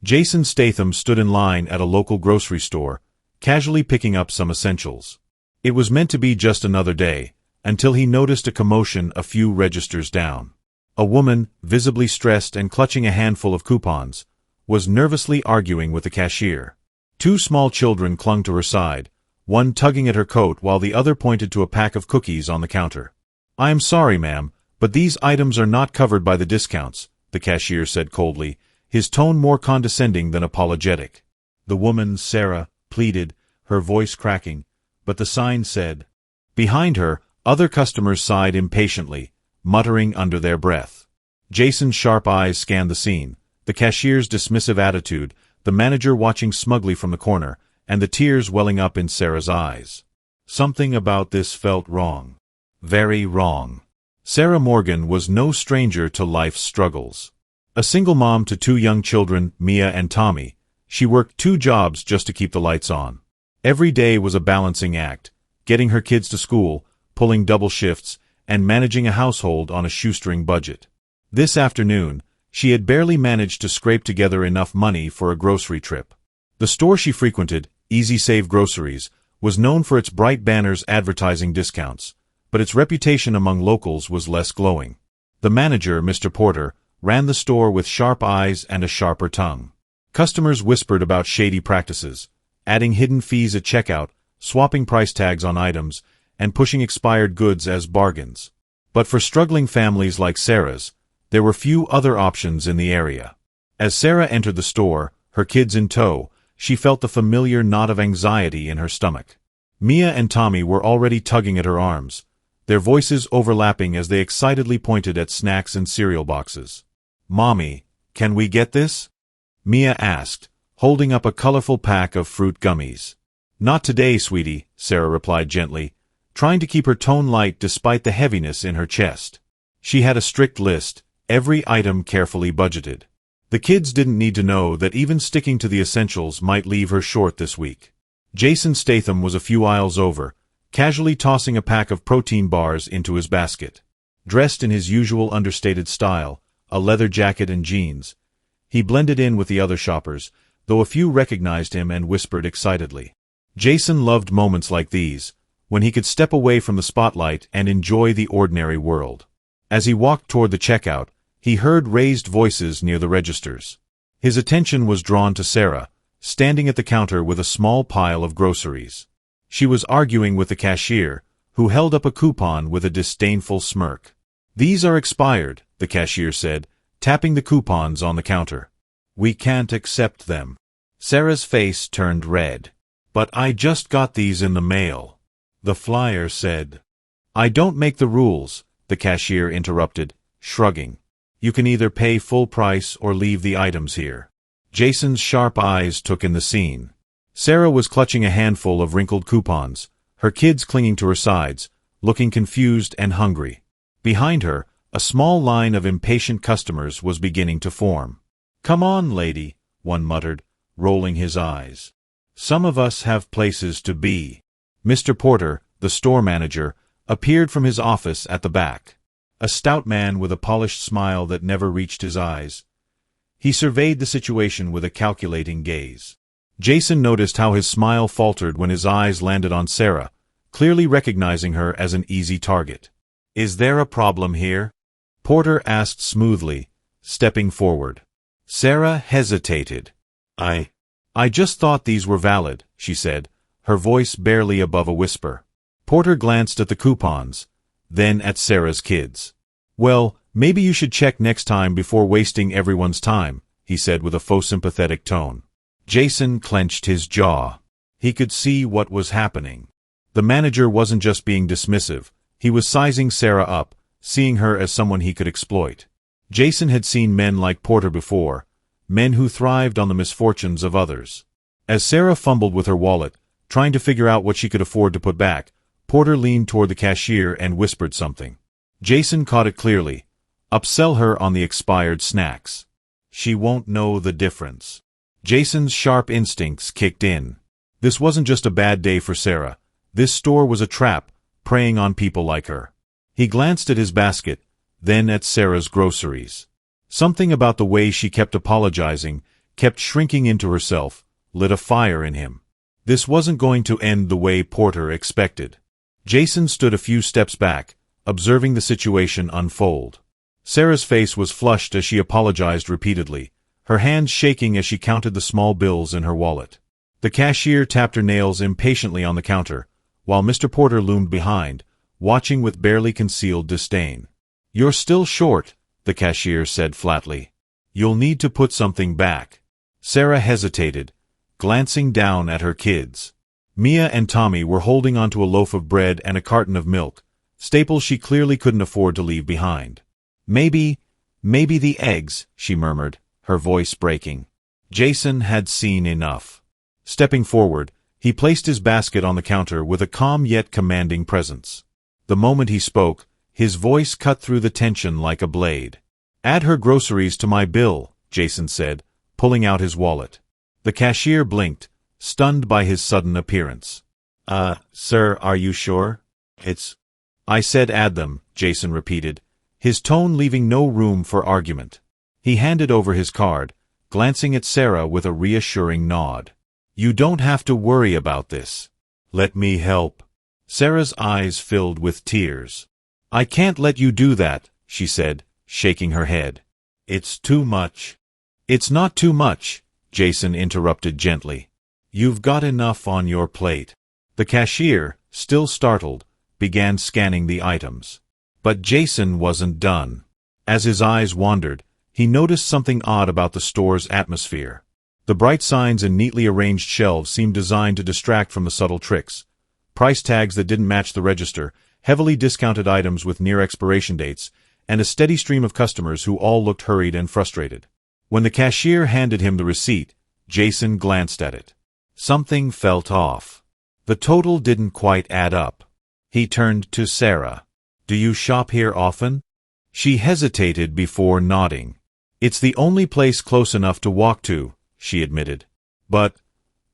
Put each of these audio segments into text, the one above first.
Jason Statham stood in line at a local grocery store, casually picking up some essentials. It was meant to be just another day, until he noticed a commotion a few registers down. A woman, visibly stressed and clutching a handful of coupons, was nervously arguing with the cashier. Two small children clung to her side, one tugging at her coat while the other pointed to a pack of cookies on the counter. "I am sorry, ma'am, but these items are not covered by the discounts," the cashier said coldly, his tone more condescending than apologetic. The woman, Sarah, pleaded, her voice cracking, but the sign said. Behind her, other customers sighed impatiently, muttering under their breath. Jason's sharp eyes scanned the scene, the cashier's dismissive attitude, the manager watching smugly from the corner, and the tears welling up in Sarah's eyes. Something about this felt wrong. Very wrong. Sarah Morgan was no stranger to life's struggles. A single mom to two young children, Mia and Tommy, she worked 2 jobs just to keep the lights on. Every day was a balancing act, getting her kids to school, pulling double shifts, and managing a household on a shoestring budget. This afternoon, she had barely managed to scrape together enough money for a grocery trip. The store she frequented, Easy Save Groceries, was known for its bright banners advertising discounts, but its reputation among locals was less glowing. The manager, Mr. Porter, ran the store with sharp eyes and a sharper tongue. Customers whispered about shady practices, adding hidden fees at checkout, swapping price tags on items, and pushing expired goods as bargains. But for struggling families like Sarah's, there were few other options in the area. As Sarah entered the store, her kids in tow, she felt the familiar knot of anxiety in her stomach. Mia and Tommy were already tugging at her arms, their voices overlapping as they excitedly pointed at snacks and cereal boxes. "Mommy, can we get this?" Mia asked, holding up a colorful pack of fruit gummies. "Not today, sweetie," Sarah replied gently, trying to keep her tone light despite the heaviness in her chest. She had a strict list, every item carefully budgeted. The kids didn't need to know that even sticking to the essentials might leave her short this week. Jason Statham was a few aisles over, casually tossing a pack of protein bars into his basket. Dressed in his usual understated style, a leather jacket and jeans, he blended in with the other shoppers, though a few recognized him and whispered excitedly. Jason loved moments like these, when he could step away from the spotlight and enjoy the ordinary world. As he walked toward the checkout, he heard raised voices near the registers. His attention was drawn to Sarah, standing at the counter with a small pile of groceries. She was arguing with the cashier, who held up a coupon with a disdainful smirk. "These are expired," the cashier said, tapping the coupons on the counter. "We can't accept them." Sarah's face turned red. "But I just got these in the mail," the flyer said. "I don't make the rules," the cashier interrupted, shrugging. "You can either pay full price or leave the items here." Jason's sharp eyes took in the scene. Sarah was clutching a handful of wrinkled coupons, her kids clinging to her sides, looking confused and hungry. Behind her, a small line of impatient customers was beginning to form. "Come on, lady," one muttered, rolling his eyes. "Some of us have places to be." Mr. Porter, the store manager, appeared from his office at the back. A stout man with a polished smile that never reached his eyes. He surveyed the situation with a calculating gaze. Jason noticed how his smile faltered when his eyes landed on Sarah, clearly recognizing her as an easy target. "Is there a problem here?" Porter asked smoothly, stepping forward. Sarah hesitated. I just thought these were valid," she said, her voice barely above a whisper. Porter glanced at the coupons, then at Sarah's kids. "Well, maybe you should check next time before wasting everyone's time," he said with a faux sympathetic tone. Jason clenched his jaw. He could see what was happening. The manager wasn't just being dismissive, he was sizing Sarah up, seeing her as someone he could exploit. Jason had seen men like Porter before, men who thrived on the misfortunes of others. As Sarah fumbled with her wallet, trying to figure out what she could afford to put back, Porter leaned toward the cashier and whispered something. Jason caught it clearly. "Upsell her on the expired snacks. She won't know the difference." Jason's sharp instincts kicked in. This wasn't just a bad day for Sarah. This store was a trap, preying on people like her. He glanced at his basket, then at Sarah's groceries. Something about the way she kept apologizing, kept shrinking into herself, lit a fire in him. This wasn't going to end the way Porter expected. Jason stood a few steps back, observing the situation unfold. Sarah's face was flushed as she apologized repeatedly, her hands shaking as she counted the small bills in her wallet. The cashier tapped her nails impatiently on the counter, while Mr. Porter loomed behind, watching with barely concealed disdain. "You're still short," the cashier said flatly. "You'll need to put something back." Sarah hesitated, glancing down at her kids. Mia and Tommy were holding onto a loaf of bread and a carton of milk, staples she clearly couldn't afford to leave behind. Maybe the eggs," she murmured, her voice breaking. Jason had seen enough. Stepping forward, he placed his basket on the counter with a calm yet commanding presence. The moment he spoke, his voice cut through the tension like a blade. "Add her groceries to my bill," Jason said, pulling out his wallet. The cashier blinked, stunned by his sudden appearance. Sir, are you sure? I said add them," Jason repeated, his tone leaving no room for argument. He handed over his card, glancing at Sarah with a reassuring nod. "You don't have to worry about this. Let me help." Sarah's eyes filled with tears. "I can't let you do that," she said, shaking her head. "It's too much." "It's not too much," Jason interrupted gently. "You've got enough on your plate." The cashier, still startled, began scanning the items. But Jason wasn't done. As his eyes wandered, he noticed something odd about the store's atmosphere. The bright signs and neatly arranged shelves seemed designed to distract from the subtle tricks. Price tags that didn't match the register, heavily discounted items with near expiration dates, and a steady stream of customers who all looked hurried and frustrated. When the cashier handed him the receipt, Jason glanced at it. Something felt off. The total didn't quite add up. He turned to Sarah. "Do you shop here often?" She hesitated before nodding. "It's the only place close enough to walk to," she admitted. "But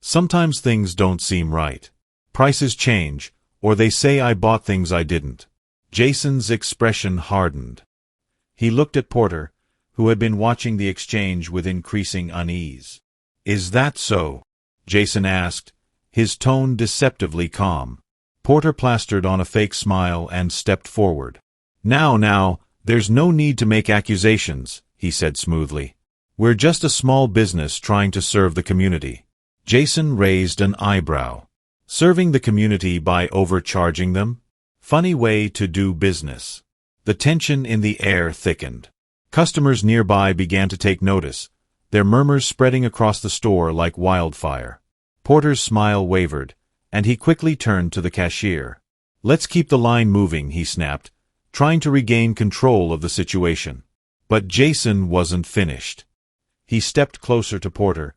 sometimes things don't seem right. Prices change, or they say I bought things I didn't." Jason's expression hardened. He looked at Porter, who had been watching the exchange with increasing unease. "Is that so?" Jason asked, his tone deceptively calm. Porter plastered on a fake smile and stepped forward. Now, there's no need to make accusations," he said smoothly. "We're just a small business trying to serve the community." Jason raised an eyebrow. Serving the community by overcharging them? Funny way to do business. The tension in the air thickened. Customers nearby began to take notice, their murmurs spreading across the store like wildfire. Porter's smile wavered, and he quickly turned to the cashier. "Let's keep the line moving," he snapped, trying to regain control of the situation. But Jason wasn't finished. He stepped closer to Porter,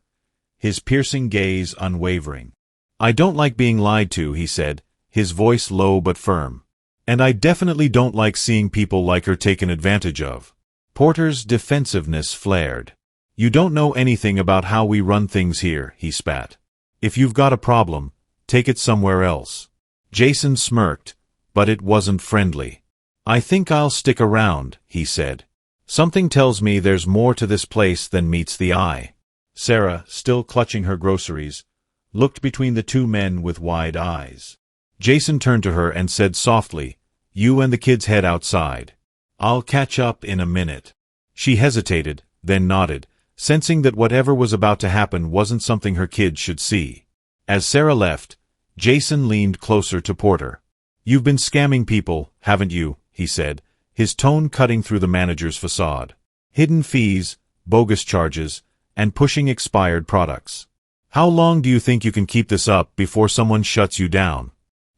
his piercing gaze unwavering. "I don't like being lied to," he said, his voice low but firm. "And I definitely don't like seeing people like her taken advantage of." Porter's defensiveness flared. "You don't know anything about how we run things here," he spat. "If you've got a problem, take it somewhere else." Jason smirked, but it wasn't friendly. "I think I'll stick around," he said. "Something tells me there's more to this place than meets the eye." Sarah, still clutching her groceries, looked between the two men with wide eyes. Jason turned to her and said softly, "You and the kids head outside. I'll catch up in a minute." She hesitated, then nodded, sensing that whatever was about to happen wasn't something her kids should see. As Sarah left, Jason leaned closer to Porter. "You've been scamming people, haven't you?" he said, his tone cutting through the manager's facade. "Hidden fees, bogus charges, and pushing expired products. How long do you think you can keep this up before someone shuts you down?"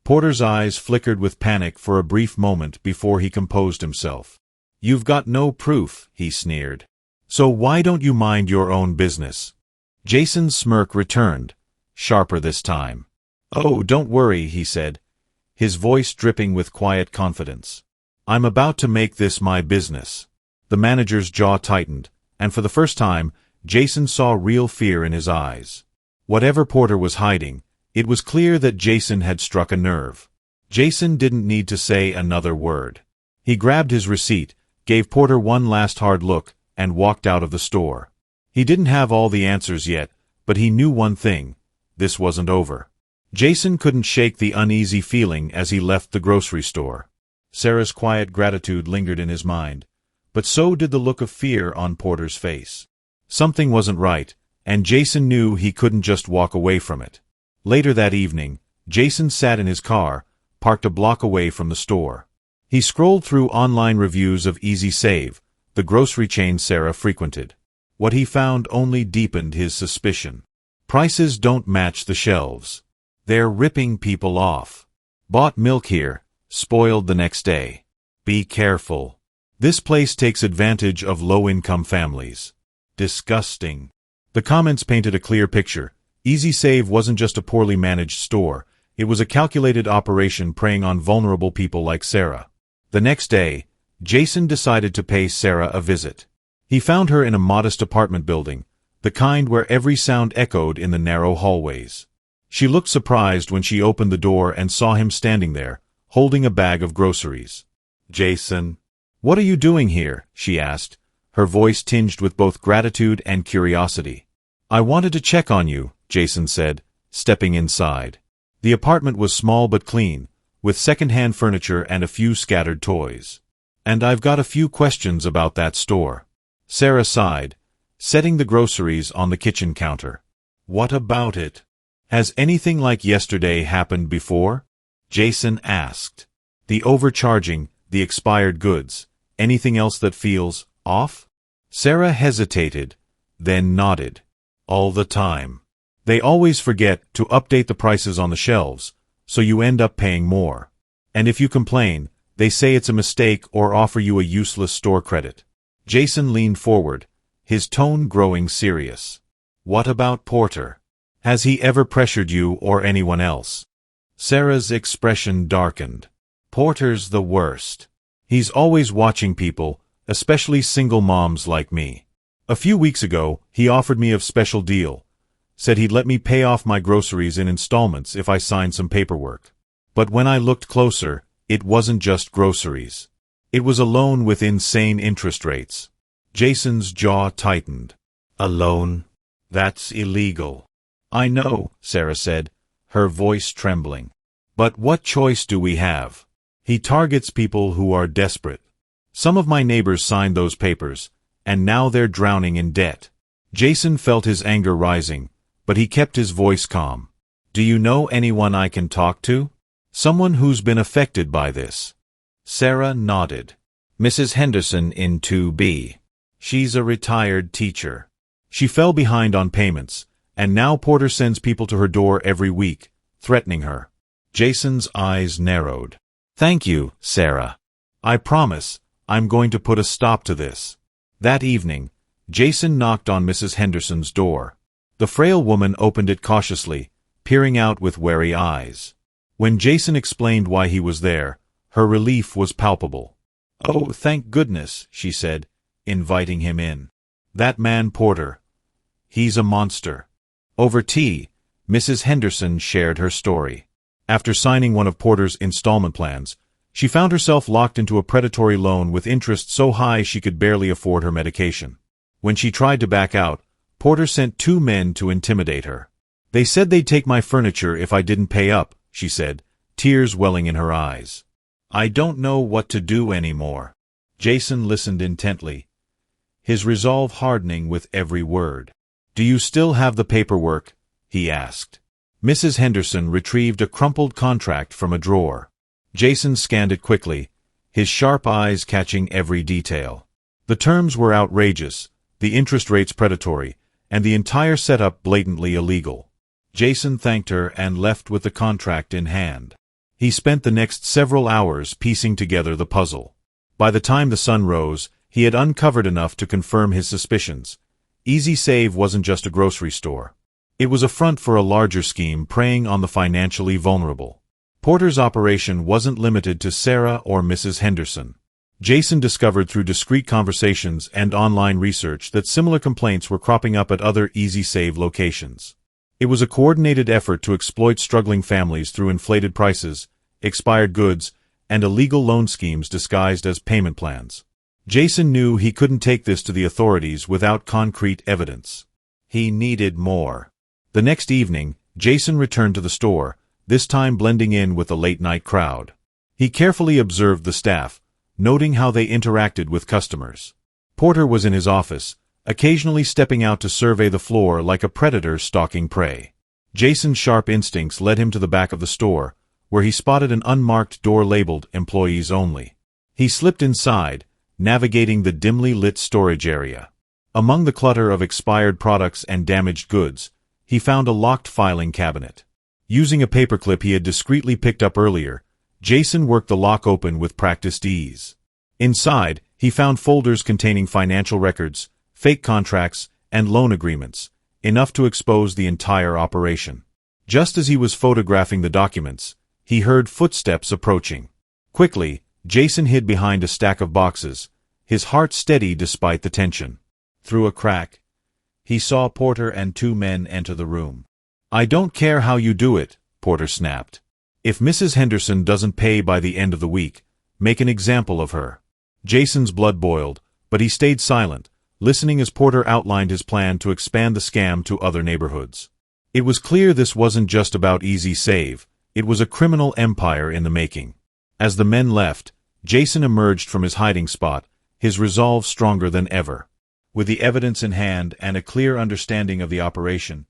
Porter's eyes flickered with panic for a brief moment before he composed himself. "You've got no proof," he sneered. "So why don't you mind your own business?" Jason's smirk returned, sharper this time. "Oh, don't worry," he said, his voice dripping with quiet confidence. "I'm about to make this my business." The manager's jaw tightened, and for the first time, Jason saw real fear in his eyes. Whatever Porter was hiding, it was clear that Jason had struck a nerve. Jason didn't need to say another word. He grabbed his receipt, gave Porter one last hard look, and walked out of the store. He didn't have all the answers yet, but he knew one thing: this wasn't over. Jason couldn't shake the uneasy feeling as he left the grocery store. Sarah's quiet gratitude lingered in his mind, but so did the look of fear on Porter's face. Something wasn't right, and Jason knew he couldn't just walk away from it. Later that evening, Jason sat in his car, parked a block away from the store. He scrolled through online reviews of Easy Save, the grocery chain Sarah frequented. What he found only deepened his suspicion. Prices don't match the shelves. They're ripping people off. Bought milk here, spoiled the next day. Be careful. This place takes advantage of low-income families. Disgusting. The comments painted a clear picture. Easy Save wasn't just a poorly managed store. It was a calculated operation preying on vulnerable people like Sarah. The next day, Jason decided to pay Sarah a visit. He found her in a modest apartment building, the kind where every sound echoed in the narrow hallways. She looked surprised when she opened the door and saw him standing there, holding a bag of groceries. "Jason, what are you doing here?" she asked, her voice tinged with both gratitude and curiosity. "I wanted to check on you," Jason said, stepping inside. The apartment was small but clean, with second-hand furniture and a few scattered toys. "And I've got a few questions about that store." Sarah sighed, setting the groceries on the kitchen counter. "What about it? Has anything like yesterday happened before?" Jason asked. "The overcharging, the expired goods, anything else that feels off?" Sarah hesitated, then nodded. "All the time. They always forget to update the prices on the shelves, so you end up paying more. And if you complain, they say it's a mistake or offer you a useless store credit." Jason leaned forward, his tone growing serious. "What about Porter? Has he ever pressured you or anyone else?" Sarah's expression darkened. "Porter's the worst. He's always watching people, especially single moms like me. A few weeks ago, he offered me a special deal. Said he'd let me pay off my groceries in installments if I signed some paperwork. But when I looked closer, it wasn't just groceries. It was a loan with insane interest rates." Jason's jaw tightened. "A loan? That's illegal." "I know," Sarah said, her voice trembling. "But what choice do we have? He targets people who are desperate. Some of my neighbors signed those papers, and now they're drowning in debt." Jason felt his anger rising, but he kept his voice calm. "Do you know anyone I can talk to? Someone who's been affected by this?" Sarah nodded. "Mrs. Henderson in 2B. She's a retired teacher. She fell behind on payments, and now Porter sends people to her door every week, threatening her." Jason's eyes narrowed. "Thank you, Sarah. I promise, I'm going to put a stop to this." That evening, Jason knocked on Mrs. Henderson's door. The frail woman opened it cautiously, peering out with wary eyes. When Jason explained why he was there, her relief was palpable. "Oh, thank goodness," she said, inviting him in. "That man Porter. He's a monster." Over tea, Mrs. Henderson shared her story. After signing one of Porter's installment plans, she found herself locked into a predatory loan with interest so high she could barely afford her medication. When she tried to back out, Porter sent 2 men to intimidate her. "They said they'd take my furniture if I didn't pay up," she said, tears welling in her eyes. "I don't know what to do anymore." Jason listened intently, his resolve hardening with every word. "Do you still have the paperwork?" he asked. Mrs. Henderson retrieved a crumpled contract from a drawer. Jason scanned it quickly, his sharp eyes catching every detail. The terms were outrageous, the interest rates predatory, and the entire setup blatantly illegal. Jason thanked her and left with the contract in hand. He spent the next several hours piecing together the puzzle. By the time the sun rose, he had uncovered enough to confirm his suspicions. Easy Save wasn't just a grocery store. It was a front for a larger scheme preying on the financially vulnerable. Porter's operation wasn't limited to Sarah or Mrs. Henderson. Jason discovered through discreet conversations and online research that similar complaints were cropping up at other Easy Save locations. It was a coordinated effort to exploit struggling families through inflated prices, expired goods, and illegal loan schemes disguised as payment plans. Jason knew he couldn't take this to the authorities without concrete evidence. He needed more. The next evening, Jason returned to the store, this time blending in with the late-night crowd. He carefully observed the staff, noting how they interacted with customers. Porter was in his office, occasionally stepping out to survey the floor like a predator stalking prey. Jason's sharp instincts led him to the back of the store, where he spotted an unmarked door labeled "Employees Only." He slipped inside, navigating the dimly lit storage area. Among the clutter of expired products and damaged goods, he found a locked filing cabinet. Using a paperclip he had discreetly picked up earlier, Jason worked the lock open with practiced ease. Inside, he found folders containing financial records, fake contracts, and loan agreements, enough to expose the entire operation. Just as he was photographing the documents, he heard footsteps approaching. Quickly, Jason hid behind a stack of boxes, his heart steady despite the tension. Through a crack, he saw Porter and two men enter the room. "I don't care how you do it," Porter snapped. "If Mrs. Henderson doesn't pay by the end of the week, make an example of her." Jason's blood boiled, but he stayed silent, listening as Porter outlined his plan to expand the scam to other neighborhoods. It was clear this wasn't just about easy save, it was a criminal empire in the making. As the men left, Jason emerged from his hiding spot, his resolve stronger than ever. With the evidence in hand and a clear understanding of the operation,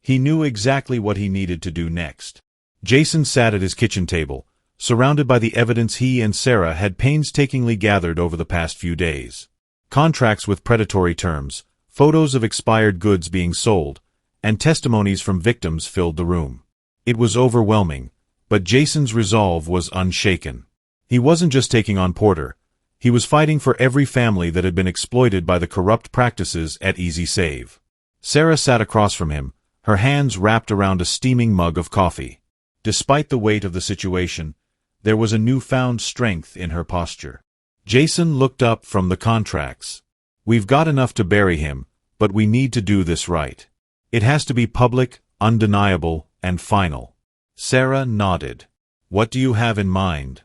he knew exactly what he needed to do next. Jason sat at his kitchen table, surrounded by the evidence he and Sarah had painstakingly gathered over the past few days. Contracts with predatory terms, photos of expired goods being sold, and testimonies from victims filled the room. It was overwhelming, but Jason's resolve was unshaken. He wasn't just taking on Porter, he was fighting for every family that had been exploited by the corrupt practices at Easy Save. Sarah sat across from him, her hands wrapped around a steaming mug of coffee. Despite the weight of the situation, there was a newfound strength in her posture. Jason looked up from the contracts. "We've got enough to bury him, but we need to do this right. It has to be public, undeniable, and final." Sarah nodded. "What do you have in mind?"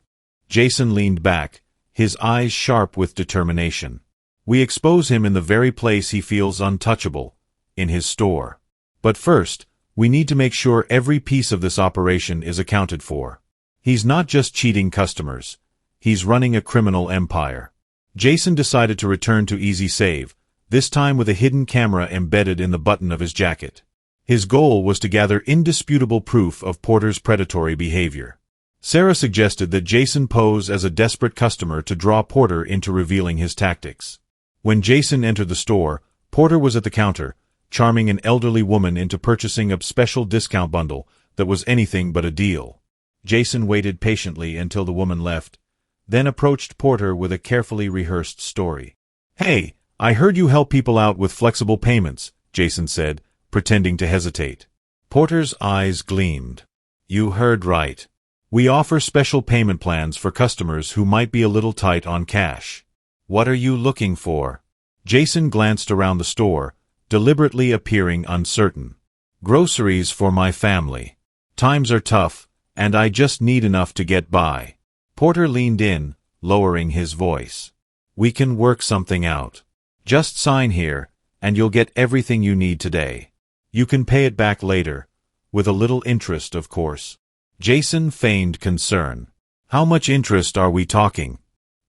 Jason leaned back, his eyes sharp with determination. "We expose him in the very place he feels untouchable, in his store. But first, we need to make sure every piece of this operation is accounted for. He's not just cheating customers. He's running a criminal empire." Jason decided to return to Easy Save, this time with a hidden camera embedded in the button of his jacket. His goal was to gather indisputable proof of Porter's predatory behavior. Sarah suggested that Jason pose as a desperate customer to draw Porter into revealing his tactics. When Jason entered the store, Porter was at the counter, charming an elderly woman into purchasing a special discount bundle that was anything but a deal. Jason waited patiently until the woman left, then approached Porter with a carefully rehearsed story. "Hey, I heard you help people out with flexible payments," Jason said, pretending to hesitate. Porter's eyes gleamed. "You heard right. We offer special payment plans for customers who might be a little tight on cash. What are you looking for?" Jason glanced around the store, deliberately appearing uncertain. "Groceries for my family. Times are tough, and I just need enough to get by." Porter leaned in, lowering his voice. "We can work something out. Just sign here, and you'll get everything you need today. You can pay it back later, with a little interest, of course." Jason feigned concern. "How much interest are we talking?"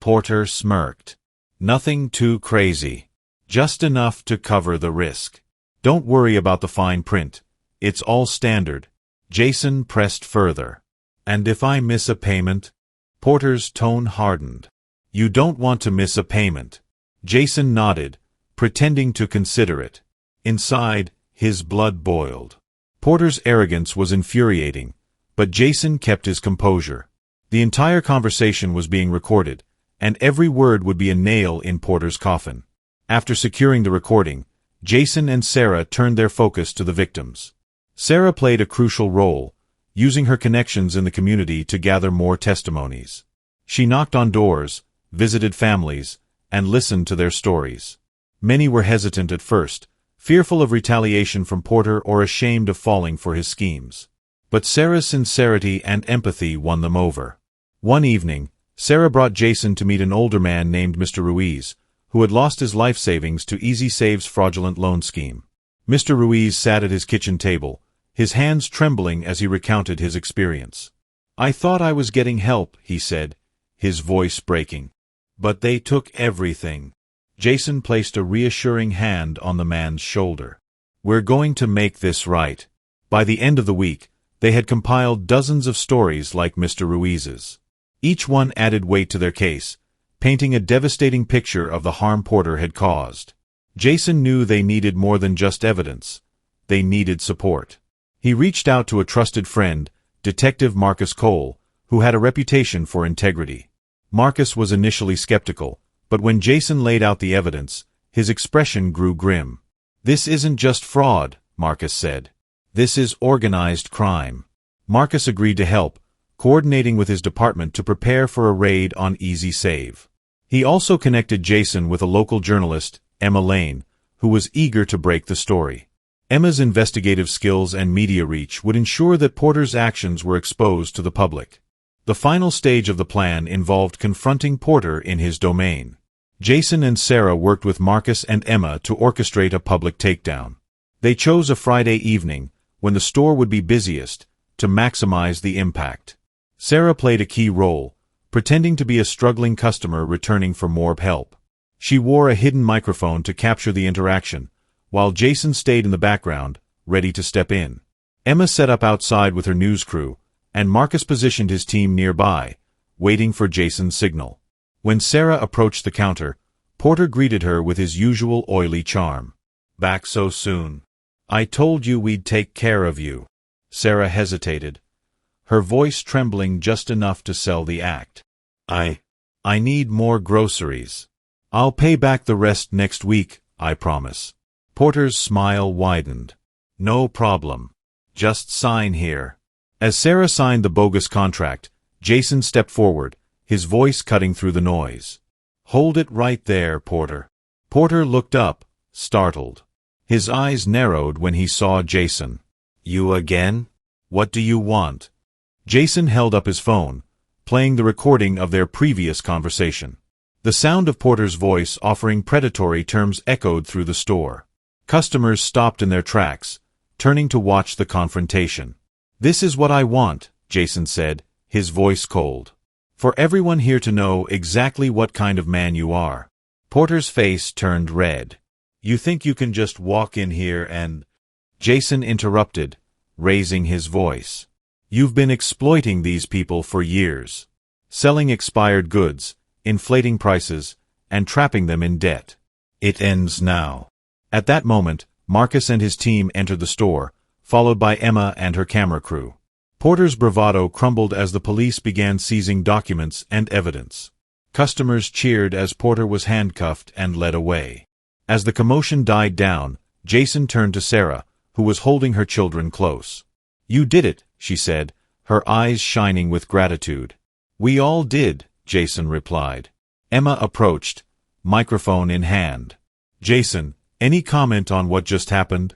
Porter smirked. "Nothing too crazy. Just enough to cover the risk. Don't worry about the fine print. It's all standard." Jason pressed further. "And if I miss a payment?" Porter's tone hardened. "You don't want to miss a payment." Jason nodded, pretending to consider it. Inside, his blood boiled. Porter's arrogance was infuriating, but Jason kept his composure. The entire conversation was being recorded, and every word would be a nail in Porter's coffin. After securing the recording, Jason and Sarah turned their focus to the victims. Sarah played a crucial role, using her connections in the community to gather more testimonies. She knocked on doors, visited families, and listened to their stories. Many were hesitant at first, fearful of retaliation from Porter or ashamed of falling for his schemes. But Sarah's sincerity and empathy won them over. One evening, Sarah brought Jason to meet an older man named Mr. Ruiz, who had lost his life savings to Easy Save's fraudulent loan scheme. Mr. Ruiz sat at his kitchen table, his hands trembling as he recounted his experience. "I thought I was getting help," he said, his voice breaking. "But they took everything." Jason placed a reassuring hand on the man's shoulder. "We're going to make this right." By the end of the week, they had compiled dozens of stories like Mr. Ruiz's. Each one added weight to their case, painting a devastating picture of the harm Porter had caused. Jason knew they needed more than just evidence. They needed support. He reached out to a trusted friend, Detective Marcus Cole, who had a reputation for integrity. Marcus was initially skeptical, but when Jason laid out the evidence, his expression grew grim. "This isn't just fraud," Marcus said. "This is organized crime." Marcus agreed to help, coordinating with his department to prepare for a raid on Easy Save. He also connected Jason with a local journalist, Emma Lane, who was eager to break the story. Emma's investigative skills and media reach would ensure that Porter's actions were exposed to the public. The final stage of the plan involved confronting Porter in his domain. Jason and Sarah worked with Marcus and Emma to orchestrate a public takedown. They chose a Friday evening, when the store would be busiest, to maximize the impact. Sarah played a key role, pretending to be a struggling customer returning for more help. She wore a hidden microphone to capture the interaction, while Jason stayed in the background, ready to step in. Emma set up outside with her news crew, and Marcus positioned his team nearby, waiting for Jason's signal. When Sarah approached the counter, Porter greeted her with his usual oily charm. "Back so soon. I told you we'd take care of you." Sarah hesitated, her voice trembling just enough to sell the act. I need more groceries. I'll pay back the rest next week, I promise." Porter's smile widened. "No problem. Just sign here." As Sarah signed the bogus contract, Jason stepped forward, his voice cutting through the noise. "Hold it right there, Porter." Porter looked up, startled. His eyes narrowed when he saw Jason. "You again? What do you want?" Jason held up his phone, playing the recording of their previous conversation. The sound of Porter's voice offering predatory terms echoed through the store. Customers stopped in their tracks, turning to watch the confrontation. "This is what I want," Jason said, his voice cold. "For everyone here to know exactly what kind of man you are." Porter's face turned red. "You think you can just walk in here and—" Jason interrupted, raising his voice. "You've been exploiting these people for years. Selling expired goods, inflating prices, and trapping them in debt. It ends now." At that moment, Marcus and his team entered the store, followed by Emma and her camera crew. Porter's bravado crumbled as the police began seizing documents and evidence. Customers cheered as Porter was handcuffed and led away. As the commotion died down, Jason turned to Sarah, who was holding her children close. "You did it," she said, her eyes shining with gratitude. "We all did," Jason replied. Emma approached, microphone in hand. "Jason, any comment on what just happened?"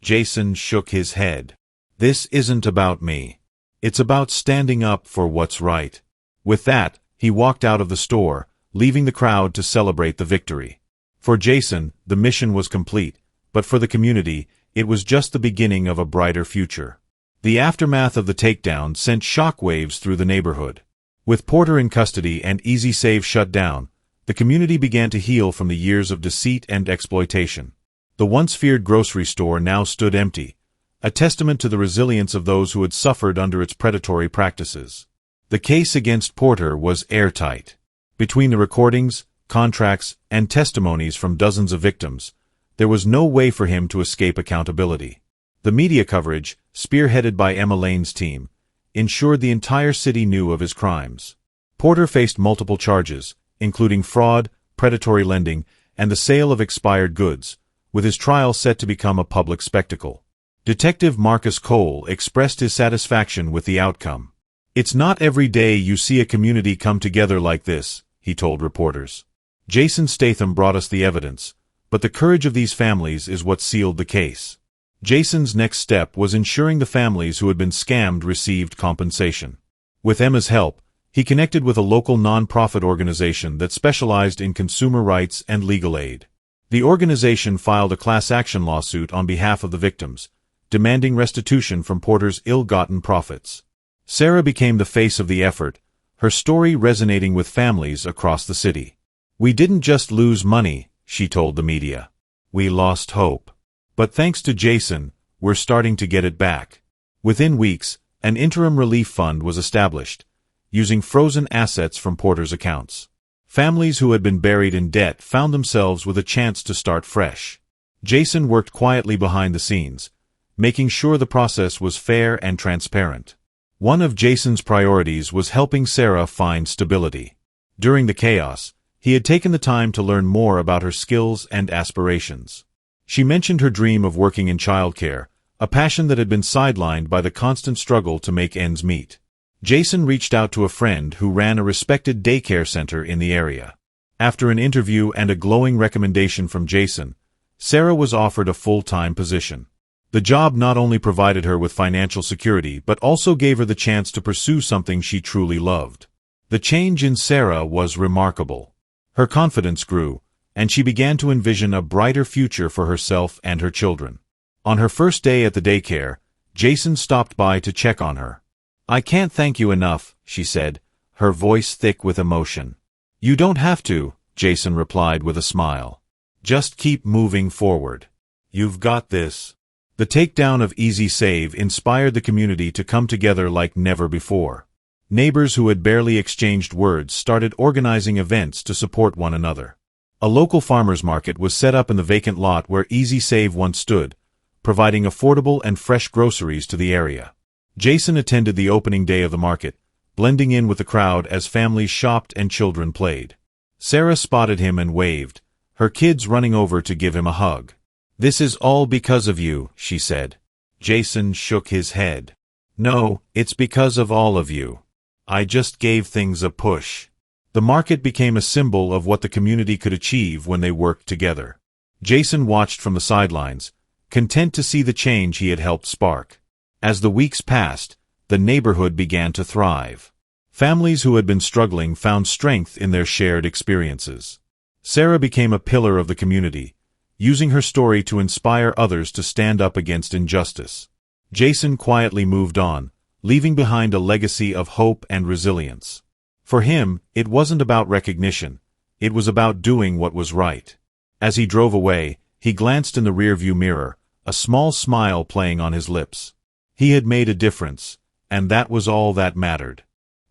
Jason shook his head. "This isn't about me. It's about standing up for what's right." With that, he walked out of the store, leaving the crowd to celebrate the victory. For Jason, the mission was complete, but for the community, it was just the beginning of a brighter future. The aftermath of the takedown sent shockwaves through the neighborhood. With Porter in custody and Easy Save shut down, the community began to heal from the years of deceit and exploitation. The once feared grocery store now stood empty, a testament to the resilience of those who had suffered under its predatory practices. The case against Porter was airtight. Between the recordings, contracts, and testimonies from dozens of victims, there was no way for him to escape accountability. The media coverage, spearheaded by Emma Lane's team, ensured the entire city knew of his crimes. Porter faced multiple charges, including fraud, predatory lending, and the sale of expired goods, with his trial set to become a public spectacle. Detective Marcus Cole expressed his satisfaction with the outcome. "It's not every day you see a community come together like this," he told reporters. "Jason Statham brought us the evidence, but the courage of these families is what sealed the case." Jason's next step was ensuring the families who had been scammed received compensation. With Emma's help, He connected with a local non-profit organization that specialized in consumer rights and legal aid. The organization filed a class action lawsuit on behalf of the victims, demanding restitution from Porter's ill-gotten profits. Sarah became the face of the effort, her story resonating with families across the city. "We didn't just lose money," she told the media. "We lost hope. But thanks to Jason, we're starting to get it back." Within weeks, an interim relief fund was established, using frozen assets from Porter's accounts. Families who had been buried in debt found themselves with a chance to start fresh. Jason worked quietly behind the scenes, making sure the process was fair and transparent. One of Jason's priorities was helping Sarah find stability. During the chaos, he had taken the time to learn more about her skills and aspirations. She mentioned her dream of working in childcare, a passion that had been sidelined by the constant struggle to make ends meet. Jason reached out to a friend who ran a respected daycare center in the area. After an interview and a glowing recommendation from Jason, Sarah was offered a full-time position. The job not only provided her with financial security but also gave her the chance to pursue something she truly loved. The change in Sarah was remarkable. Her confidence grew, and she began to envision a brighter future for herself and her children. On her first day at the daycare, Jason stopped by to check on her. "I can't thank you enough," she said, her voice thick with emotion. "You don't have to," Jason replied with a smile. "Just keep moving forward. You've got this." The takedown of Easy Save inspired the community to come together like never before. Neighbors who had barely exchanged words started organizing events to support one another. A local farmers market was set up in the vacant lot where Easy Save once stood, providing affordable and fresh groceries to the area. Jason attended the opening day of the market, blending in with the crowd as families shopped and children played. Sarah spotted him and waved, her kids running over to give him a hug. "This is all because of you," she said. Jason shook his head. "No, it's because of all of you. I just gave things a push." The market became a symbol of what the community could achieve when they worked together. Jason watched from the sidelines, content to see the change he had helped spark. As the weeks passed, the neighborhood began to thrive. Families who had been struggling found strength in their shared experiences. Sarah became a pillar of the community, using her story to inspire others to stand up against injustice. Jason quietly moved on, leaving behind a legacy of hope and resilience. For him, it wasn't about recognition, it was about doing what was right. As he drove away, he glanced in the rearview mirror, a small smile playing on his lips. He had made a difference, and that was all that mattered.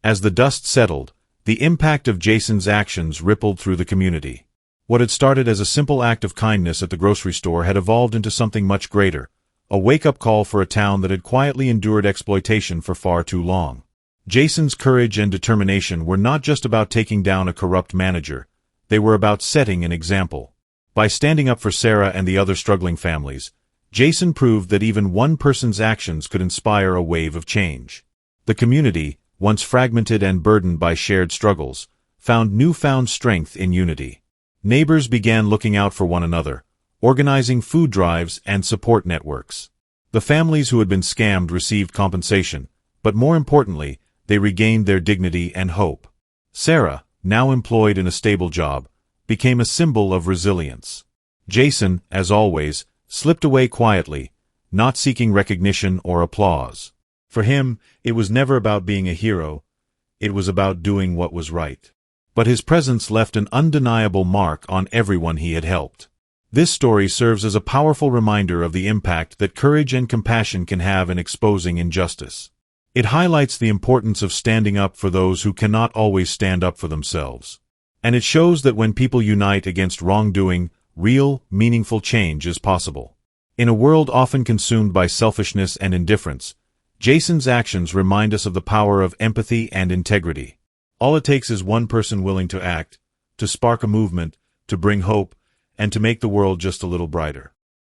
As the dust settled, the impact of Jason's actions rippled through the community. What had started as a simple act of kindness at the grocery store had evolved into something much greater, a wake-up call for a town that had quietly endured exploitation for far too long. Jason's courage and determination were not just about taking down a corrupt manager, they were about setting an example. By standing up for Sarah and the other struggling families, Jason proved that even one person's actions could inspire a wave of change. The community, once fragmented and burdened by shared struggles, found newfound strength in unity. Neighbors began looking out for one another, organizing food drives and support networks. The families who had been scammed received compensation, but more importantly, they regained their dignity and hope. Sarah, now employed in a stable job, became a symbol of resilience. Jason, as always, slipped away quietly, not seeking recognition or applause. For him, it was never about being a hero, it was about doing what was right. But his presence left an undeniable mark on everyone he had helped. This story serves as a powerful reminder of the impact that courage and compassion can have in exposing injustice. It highlights the importance of standing up for those who cannot always stand up for themselves. And it shows that when people unite against wrongdoing, real, meaningful change is possible. In a world often consumed by selfishness and indifference, Jason's actions remind us of the power of empathy and integrity. All it takes is one person willing to act, to spark a movement, to bring hope, and to make the world just a little brighter.